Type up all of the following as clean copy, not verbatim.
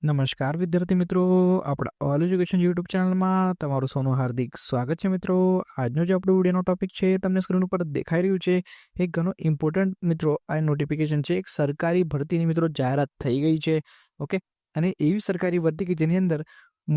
નમસ્કાર વિદ્યાર્થી મિત્રો, આપણા ઓલ એજ્યુકેશન યુટ્યુબ ચેનલમાં તમારું સૌનું હાર્દિક સ્વાગત છે. મિત્રો, આજનો જે આપણો વિડીયોનો ટોપિક છે તમને સ્ક્રીન ઉપર દેખાઈ રહ્યું છે. એક ઘણો ઇમ્પોર્ટન્ટ મિત્રો આ નોટિફિકેશન છે. એક સરકારી ભરતીની મિત્રો જાહેરાત થઈ ગઈ છે. ઓકે, અને એવી સરકારી ભરતી કે જેની અંદર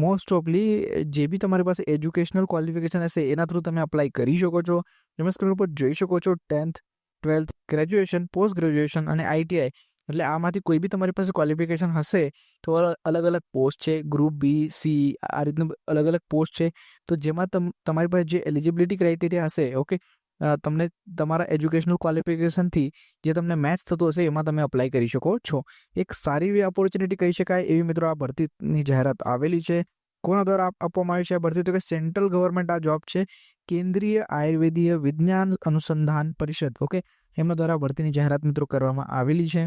મોસ્ટ ઓફલી જે બી તમારી પાસે એજ્યુકેશનલ ક્વોલિફિકેશન હશે એના થ્રુ તમે અપ્લાય કરી શકો છો. તમે સ્ક્રીન ઉપર જોઈ શકો છો 10th 12th graduation, post graduation અને આઈટીઆઈ. એટલે આમાંથી કોઈ બી તમારી પાસે ક્વોલિફિકેશન હશે તો અલગ અલગ પોસ્ટ છે. ગ્રુપ બી, સી, આ રીતનું અલગ અલગ પોસ્ટ છે. તો જેમાં તમારી પાસે જે એલિજિબિલિટી ક્રાઇટેરિયા હશે, ઓકે, તમને તમારા એજ્યુકેશનલ ક્વોલિફિકેશનથી જે તમને મેચ થતું હશે એમાં તમે અપ્લાય કરી શકો છો. એક સારી એવી ઓપોર્ચ્યુનિટી કહી શકાય એવી મિત્રો આ ભરતીની જાહેરાત આવેલી છે. કોના દ્વારા આપવામાં આવી છે આ ભરતી? તો કે સેન્ટ્રલ ગવર્મેન્ટ આ જોબ છે. કેન્દ્રીય આયુર્વેદીય વિજ્ઞાન અનુસંધાન પરિષદ, ઓકે, એમના દ્વારા ભરતીની જાહેરાત મિત્રો કરવામાં આવેલી છે.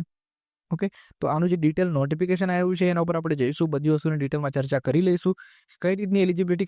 ઓકે, તો આનું જે ડિટેલ નોટિફિકેશન આવ્યું છે એના ઉપર આપણે જઈશું, બધી વસ્તુની ડિટેલમાં ચર્ચા કરી લઈશું. કઈ રીતની એલિજિબિલિટી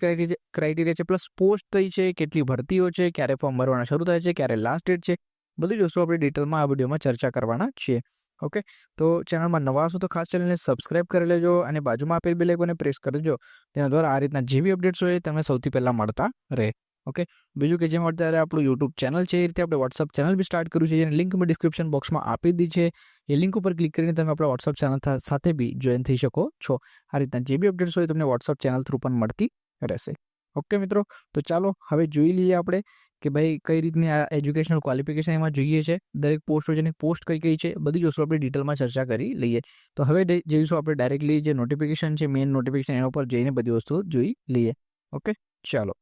ક્રાઇટેરિયા છે, પ્લસ પોસ્ટ કઈ છે, કેટલી ભરતીઓ છે, ક્યારે ફોર્મ ભરવાના શરૂ થાય છે, ક્યારે લાસ્ટ ડેટ છે, બધી જ વસ્તુ આપણે ડિટેલમાં આ વિડીયોમાં ચર્ચા કરવાના છીએ. ઓકે, તો ચેનલમાં નવા હશો તો ખાસ ચેનલને સબસ્ક્રાઇબ કરી લેજો અને બાજુમાં આપેલ બેલ આઇકોનને પ્રેસ કરજો. તેના દ્વારા આ રીતના જે બી અપડેટ્સ હોય તમને સૌથી પહેલાં મળતા રહે. ઓકે, બીજું કે જેમ અત્યારે આપણું યુટ્યુબ ચેનલ છે એ રીતે આપણે વોટ્સઅપ ચેનલ બી સ્ટાર્ટ કર્યું છે, જેની લિંક મેં ડિસ્ક્રિપ્શન બોક્સમાં આપી દીધી છે. એ લિંક ઉપર ક્લિક કરીને તમે આપણા વોટ્સઅપ ચેનલ સાથે બી જોઈન થઈ શકો છો. આ રીતના જે બી અપડેટ્સ હોય તમને વોટ્સઅપ ચેનલ થ્રુ પણ મળતી રહેશે. ઓકે મિત્રો, તો ચાલો હવે જોઈ લઈએ આપણે કે ભાઈ કઈ રીતની આ એજ્યુકેશનલ ક્વોલિફિકેશન એમાં જોઈએ છે, દરેક પોસ્ટ હોય જેની પોસ્ટ કઈ કઈ છે, બધી જ વસ્તુ આપણે ડિટેલમાં ચર્ચા કરી લઈએ. તો હવે જઈશું આપણે ડાયરેક્ટલી જે નોટિફિકેશન છે, મેઇન નોટિફિકેશન, એના ઉપર જઈને બધી વસ્તુઓ જોઈ લઈએ. ઓકે, ચાલો.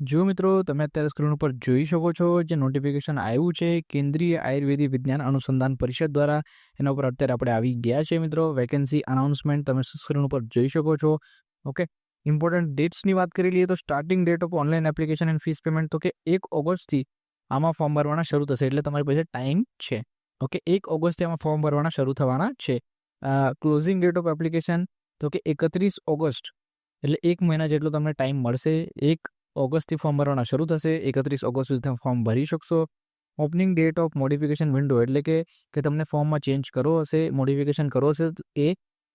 જો મિત્રો, તમે અત્યારે સ્ક્રીન ઉપર જોઈ શકો છો જે નોટિફિકેશન આવ્યું છે કેન્દ્રીય આયુર્વેદિક વિજ્ઞાન અનુસંધાન પરિષદ દ્વારા, એના ઉપર અત્યારે આપણે આવી ગયા છે મિત્રો. વેકેન્સી અનાઉન્સમેન્ટ તમે સ્ક્રીન ઉપર જોઈ શકો છો. ઓકે, ઇમ્પોર્ટન્ટ ડેટ્સની વાત કરી લઈએ તો starting date of online application and fees payment તો કે 1 ઓગસ્ટથી આમાં ફોર્મ ભરવાના શરૂ થશે. એટલે તમારી પાસે ટાઈમ છે. ઓકે, 1 ઓગસ્ટથી આમાં ફોર્મ ભરવાના શરૂ થવાના છે. ક્લોઝિંગ ડેટ ઓફ એપ્લિકેશન તો કે 31 ઓગસ્ટ, એટલે 1 મહિના જેટલો તમને ટાઈમ મળશે. 1 ઓગસ્ટથી ફોર્મ ભરવાના શરૂ થશે. 31 ઓગસ્ટ સુધી તમે ફોર્મ ભરી શકશો. Opening date of modification window એટલે કે તમને ફોર્મમાં ચેન્જ કરવો હશે, મોડિફિકેશન કરવો હશે, એ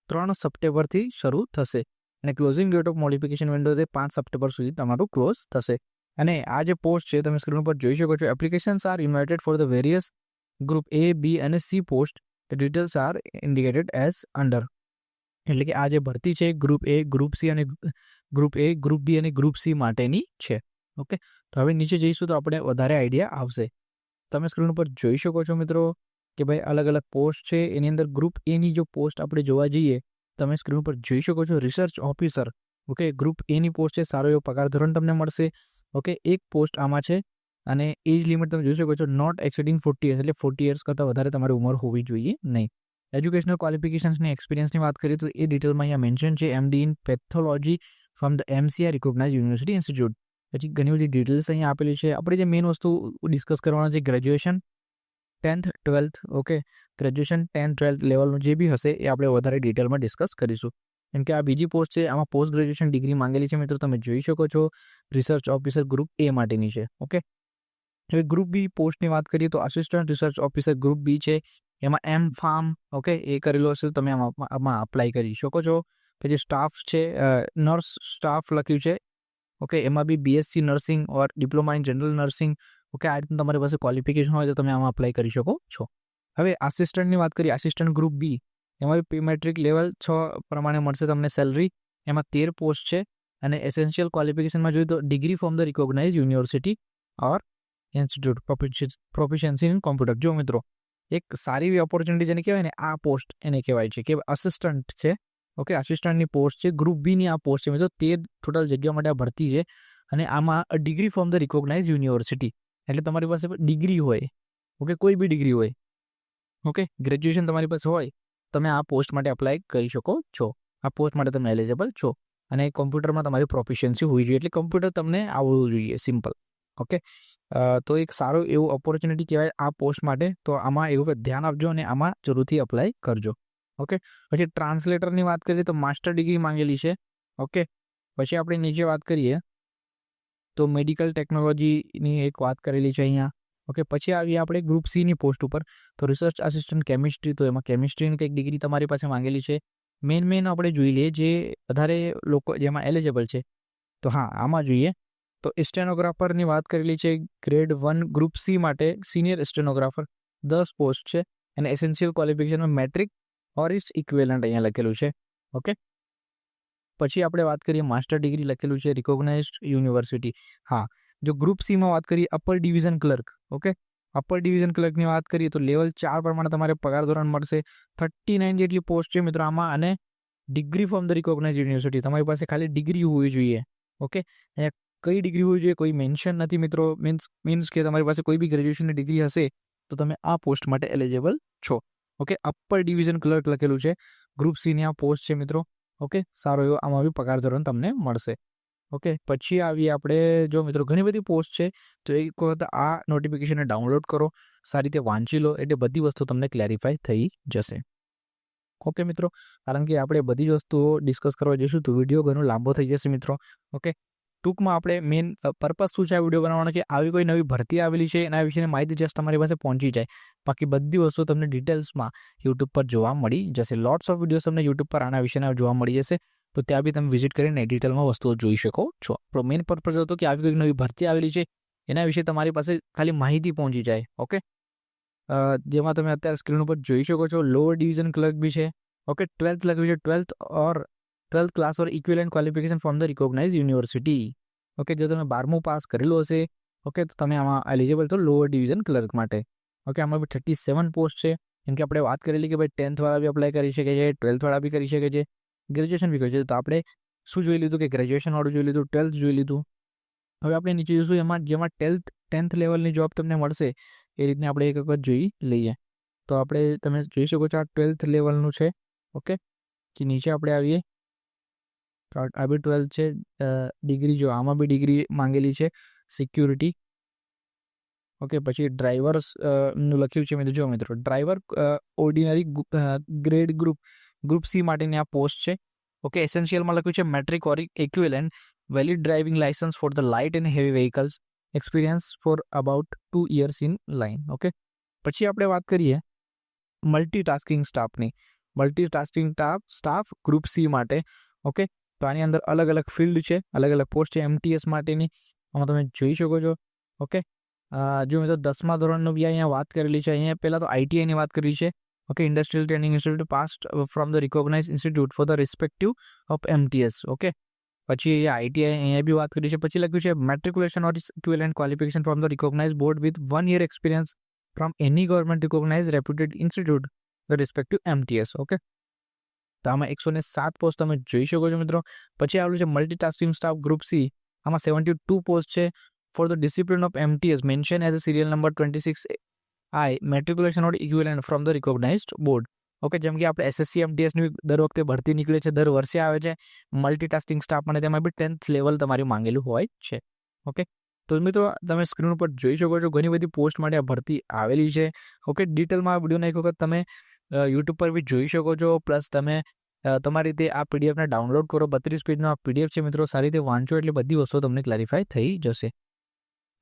3 સપ્ટેમ્બરથી શરૂ થશે. અને closing date of modification window તે 5 સપ્ટેમ્બર સુધી તમારું ક્લોઝ થશે. અને આ જે પોસ્ટ છે તમે સ્ક્રીન પર જોઈ શકો છો. Applications are invited for the various group A, B અને C post. The details are indicated as under. એટલે કે આ જે ભરતી છે ગ્રુપ A, ગ્રુપ C અને ગ્રુપ A, ગ્રુપ B અને ગ્રુપ C માટેની છે. ઓકે, તો હવે નીચે જઈશું તો આપણે વધારે આઈડિયા આવશે. તમે સ્ક્રીન ઉપર જોઈ શકો છો મિત્રો કે ભાઈ અલગ અલગ પોસ્ટ છે. એની અંદર ગ્રુપ A ની જો પોસ્ટ આપણે જોવા જઈએ, તમે સ્ક્રીન ઉપર જોઈ શકો છો research officer. Okay, group A ની પોસ્ટ છે. સારો એવો પગાર ધોરણ તમને મળશે. ઓકે, એક પોસ્ટ આમાં છે અને એજ લિમિટ તમે જોઈ શકો છો નોટ એક્સિડિંગ 40 યર્સ, એટલે 40 યર્સ કરતાં વધારે તમારી ઉંમર હોવી જોઈએ નહીં. એજ્યુકેશનલ ક્વોલિફિકેશન્સની એક્સપિરિયન્સની વાત કરીએ તો એ ડિટેલમાં અહીંયા મેન્શન છે. MD in pathology from the MCI recognise university institute. પછી ઘણી બધી ડિટેલ્સ અહીંયા આપેલી છે. આપણે જે મેઇન વસ્તુ ડિસ્કસ કરવાના છે graduation 10th 12th. Okay, graduation 10th 12th લેવલનું જે બી હશે એ આપણે વધારે ડિટેલમાં ડિસ્કસ કરીશું. કેમ કે આ બીજી પોસ્ટ છે, આમાં પોસ્ટ ગ્રેજ્યુએશન ડિગ્રી માંગેલી છે મિત્રો. તમે જોઈ શકો છો રિસર્ચ ઓફિસર ગ્રુપ A માટેની છે. ઓકે, હવે ગ્રુપ બી પોસ્ટની વાત કરીએ તો assistant research officer group B છે. એમાં M.Pharm, ઓકે, એ કરેલો હશે તમે આમાં અપ્લાય કરી શકો છો. પછી સ્ટાફ છે, નર્સ સ્ટાફ લખ્યું છે. ઓકે, એમાં બી BSc nursing or diploma in general nursing. Okay, આ રીતનું તમારી પાસે ક્વોલિફિકેશન હોય તો તમે આમાં અપ્લાય કરી શકો છો. હવે આસિસ્ટન્ટની વાત કરીએ, આસિસ્ટન્ટ ગ્રુપ બી, એમાં બી મેટ્રિક લેવલ 6 પ્રમાણે મળશે તમને સેલરી. એમાં 13 પોસ્ટ છે અને એસેન્શિયલ ક્વોલિફિકેશનમાં જોઈએ તો degree from the recognise university or institute, proficiency in computer. જો મિત્રો, એક સારી એવી ઓપોર્ચ્યુનિટી જેને કહેવાય ને, આ પોસ્ટ એને કહેવાય છે કે અસિસ્ટન્ટ છે. ઓકે, આસિસ્ટન્ટની પોસ્ટ છે. ગ્રુપ બીની આ પોસ્ટ છે મિત્રો. 13 ટોટલ જગ્યા માટે આ ભરતી છે અને આમાં degree from the recognise university, એટલે તમારી પાસે ડિગ્રી હોય. ઓકે, કોઈ બી ડિગ્રી હોય. ઓકે, ગ્રેજ્યુએશન તમારી પાસે હોય, તમે આ પોસ્ટ માટે અપ્લાય કરી શકો છો. આ પોસ્ટ માટે તમે એલિજિબલ છો અને કોમ્પ્યુટરમાં તમારી પ્રોફિશિયન્સી હોવી જોઈએ, એટલે કોમ્પ્યુટર તમને આવડવું જોઈએ. સિમ્પલ. ઓકે, તો એક સારો એવું ઓપોર્ચ્યુનિટી કહેવાય આ પોસ્ટ માટે. તો આમાં એવું ધ્યાન આપજો અને આમાં જરૂરથી અપ્લાય કરજો. ઓકે, પછી ટ્રાન્સલેટરની વાત કરીએ તો માસ્ટર ડિગ્રી માંગેલી છે. ઓકે, પછી આપણે નીચે વાત કરીએ તો મેડિકલ ટેકનોલોજીની એક વાત કરેલી છે અહીંયા. ઓકે, પછી આવીએ આપણે ગ્રુપ સીની પોસ્ટ ઉપર. તો રિસર્ચ આસિસ્ટન્ટ કેમિસ્ટ્રી, તો એમાં કેમિસ્ટ્રીની કંઈક ડિગ્રી તમારી પાસે માંગેલી છે. મેન આપણે જોઈ લઈએ જે વધારે લોકો જેમાં એલિજિબલ છે. તો હા, આમાં જોઈએ તો સ્ટેનોગ્રાફરની વાત કરેલી છે. ગ્રેડ 1 ગ્રુપ સી માટે સિનિયર સ્ટેનોગ્રાફર 10 પોસ્ટ છે અને એસેન્શિયલ ક્વોલિફિકેશનમાં મેટ્રિક ઓર ઇસ ઇક્વિવેલન્ટ અહીંયા લખેલું છે. ઓકે, પછી આપણે વાત કરીએ માસ્ટર ડિગ્રી લખેલું છે રિકોગ્નાઇઝ્ડ યુનિવર્સિટી. હા, જો ગ્રુપ સીમાં વાત કરીએ upper division clerk. Okay, upper division ક્લર્કની વાત કરીએ તો લેવલ 4 પ્રમાણે તમારે પગાર ધોરણ મળશે. 39 જેટલી પોસ્ટ છે મિત્રો આમાં, અને degree from the recognise university. તમારી પાસે ખાલી ડિગ્રી હોવી જોઈએ. ઓકે, અહીંયા કઈ ડિગ્રી હોવી જોઈએ કોઈ મેન્શન નથી મિત્રો. મીન્સ કે તમારી પાસે કોઈ બી ગ્રેજ્યુએશનની ડિગ્રી હશે તો તમે આ પોસ્ટ માટે એલિજિબલ છો. ઓકે, અપર ડિવિઝન ક્લર્ક લખેલું છે, ગ્રુપ સીની આ પોસ્ટ છે મિત્રો. ઓકે, સારો એવો આમાં બી પગાર ધોરણ તમને મળશે. ઓકે, પછી આવીએ આપણે, જો મિત્રો ઘણી બધી પોસ્ટ છે તો એક વખત આ નોટિફિકેશનને ડાઉનલોડ કરો, સારી રીતે વાંચી લો, એટલે બધી વસ્તુ તમને ક્લેરિફાય થઈ જશે. ઓકે મિત્રો, કારણ કે આપણે બધી જ વસ્તુઓ ડિસ્કસ કરવા જઈશું તો વિડીયો ઘણો લાંબો થઈ જશે મિત્રો. ઓકે, ટૂંકમાં આપણે મેઇન પર્પઝ શું છે આ વિડીયો બનાવવાનો, કે આવી કોઈ નવી ભરતી આવેલી છે એના વિશેની માહિતી જસ્ટ તમારી પાસે પહોંચી જાય. બાકી બધી વસ્તુ તમને ડિટેલ્સમાં યુટ્યુબ પર જોવા મળી જશે. લોટ્સ ઓફ વિડીયોઝ તમને યુટ્યુબ પર આના વિશેના જોવા મળી જશે, તો ત્યાં બી તમે વિઝિટ કરીને ડિટેલમાં વસ્તુઓ જોઈ શકો છો. આપણો મેઇન પર્પઝ હતો કે આવી કોઈ નવી ભરતી આવેલી છે એના વિશે તમારી પાસે ખાલી માહિતી પહોંચી જાય. ઓકે, જેમાં તમે અત્યારે સ્ક્રીન ઉપર જોઈ શકો છો લોઅર ડિવિઝન ક્લર્ક બી છે. ઓકે, 12th લખ્યું છે, 12th class or equivalent qualification from the recognise university. Okay, જો તમે 12મું પાસ કરેલું હશે ઓકે તો તમે આમાં એલિજિબલ તો લોઅર ડિવિઝન ક્લર્ક માટે. ઓકે, આમાં બી 37 પોસ્ટ છે. જેમ કે આપણે વાત કરેલી કે ભાઈ 10th વાળા બી અપ્લાય કરી શકે છે, 12th વાળા બી કરી શકે છે, ગ્રેજ્યુએશન બી કરી શકે છે. તો આપણે શું જોઈ લીધું કે ગ્રેજ્યુએશન વાળું જોઈ લીધું, 12th જોઈ લીધું. હવે આપણે નીચે જોઈશું એમાં જેમાં 10th લેવલની જોબ તમને મળશે એ રીતને આપણે એક વખત જોઈ લઈએ. તો આપણે તમે જોઈ શકો છો આ 12th લેવલનું છે. ઓકે, કે નીચે આપણે આવીએ તો આ બી 12th છે. ડિગ્રી જો આમાં બી ડિગ્રી માંગેલી છે સિક્યુરિટી. ઓકે, પછી ડ્રાઈવર્સ નું લખ્યું છે મિત્રો. જો મિત્રો driver ordinary grade group C માટેની આ પોસ્ટ છે. ઓકે, એસેન્શિયલમાં લખ્યું છે matric or equivalent valid driving licence for the light and heavy vehicles, experience for about 2 years in line. Okay, પછી આપણે વાત કરીએ મલ્ટીટાસ્કિંગ સ્ટાફની. મલ્ટીટાસ્કિંગ સ્ટાફ ગ્રુપ સી માટે. ઓકે, તો આની અંદર અલગ અલગ ફિલ્ડ છે, અલગ અલગ પોસ્ટ છે MTS માટેની, આમાં તમે જોઈ શકો છો. ઓકે, જો મિત્રો 10મા ધોરણનું બી અહીંયા વાત કરેલી છે. અહીંયા પહેલાં તો ITIની વાત કરી છે. Okay, industrial training institute passed from the recognise institute for the respective of MTS. Okay, પછી અહીંયા ITI અહીંયા બી વાત કરી છે. પછી લખ્યું છે matriculation or equivalent qualification from the recognise board with 1 year experience from any government recognise reputed institute the respective MTS. Okay, તો આમાં 107 પોસ્ટ તમે જોઈ શકો છો મિત્રો. પછી આવેલું છે મલ્ટીટાસ્કિંગ સ્ટાફ ગ્રુપ સી. આમાં 72 પોસ્ટ છે for the discipline of MTS mention as a serial number 26I matriculation or equivalent from the recognised board. Okay, જેમ કે આપણે SSC MTSની દર વખતે ભરતી નીકળે છે, દર વર્ષે આવે છે મલ્ટીટાસ્કિંગ સ્ટાફ, અને તેમાં બી 10th લેવલ તમારું માંગેલું હોય છે. ઓકે, તો મિત્રો તમે સ્ક્રીન ઉપર જોઈ શકો છો ઘણી બધી પોસ્ટ માટે આ ભરતી આવેલી છે. ઓકે, ડિટેલમાં આ વિડીયોને એક વખત તમે યુટ્યુબ પર બી જોઈ શકો છો. પ્લસ તમે તમારી રીતે આ PDFને ડાઉનલોડ કરો. 32 પેજનો આ PDF છે મિત્રો. સારી રીતે વાંચો એટલે બધી વસ્તુઓ તમને ક્લેરિફાય થઈ જશે.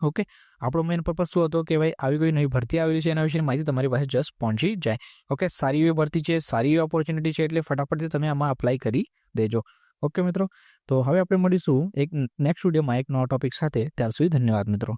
ઓકે, આપણો મેઇન પર્પઝ શું હતો કે ભાઈ આવી કોઈ નવી ભરતી આવેલી છે એના વિશેની માહિતી તમારી પાસે જસ્ટ પહોંચી જાય. ઓકે, સારી એવી ભરતી છે, સારી એવી ઓપોર્ચ્યુનિટી છે, એટલે ફટાફટથી તમે આમાં અપ્લાય કરી દેજો. ઓકે મિત્રો, તો હવે આપણે મળીશું એક નેક્સ્ટ વિડીયોમાં એક નવા ટોપિક સાથે. ત્યાર સુધી ધન્યવાદ મિત્રો.